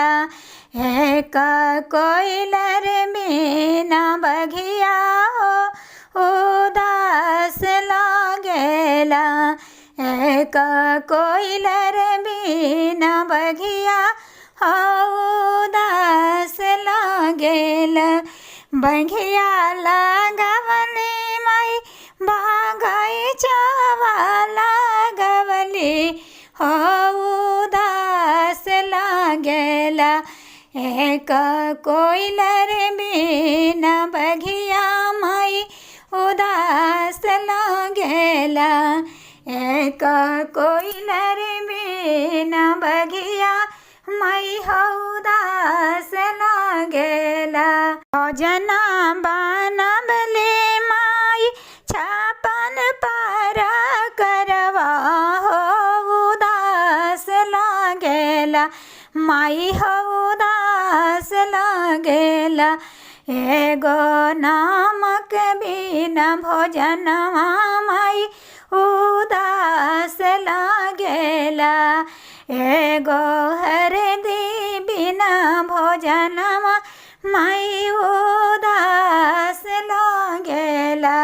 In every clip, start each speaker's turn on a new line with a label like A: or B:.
A: लागेला। एक कोइलर बिना बघिया हो उदास लागेला। एक कोइलर बिना बघिया हो उदास लागेला। बघिया लागवली माई बागैचावा लागवली हो उदास लागेला। एक कोइलर बिना बघिया माई उदास लागेला। एक कोइलर बिना बघिया माई हो उदास लागेला। भोजना बनबले माई छापन पारा करवा हो उदास लागेला। माई हो उदास लागेला। एगो नामक बिना भोजनवा माई उदास लागेला। एगो हरदी बिना भोजनवा माई उदास लागेला।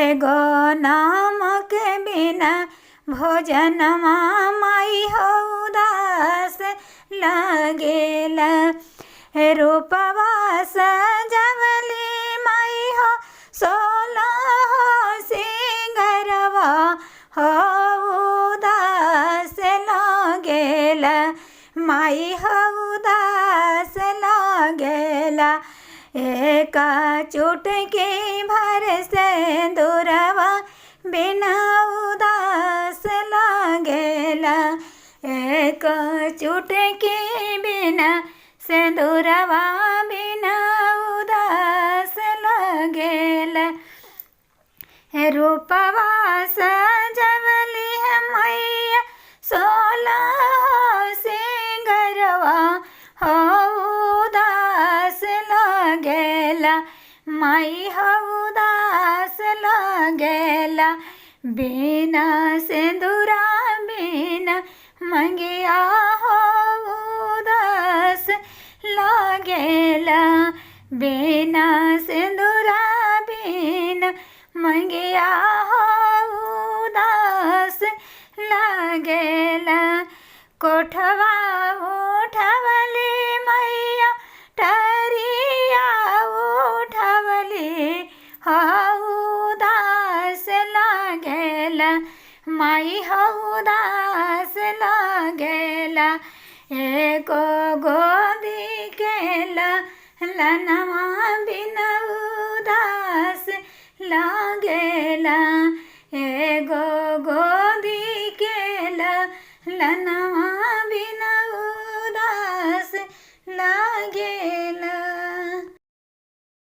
A: एगो नामक बिना भोजनवा माई हो उदास लागेला। रूपवा सजवली माई हो सोलह सिंगरवा हो उदास लागेला। माई हो उदास लागेला। एक चुटकी भर सिंदूरवा बिना उदास लागेला। एक चुटकी बिना सिंदूरवा बिना उदास लागेला। रूपवा सजवली है मैया सोलह सिंगरवा हो उदास लागेला। माई हो उदास लागेला। बिना सिंदूरा बिना मंगिया हो उदास लागेला। बिना सिंदूरा बिना मंगिया हो उदास लागेला। कोठवा उठवली मैया टरिया उठवली हो उदास लागेला। माई हो उदास लागेला। एको गोदी केला लनवा बिना उदास लागेला। एगो गोदी केला लनवा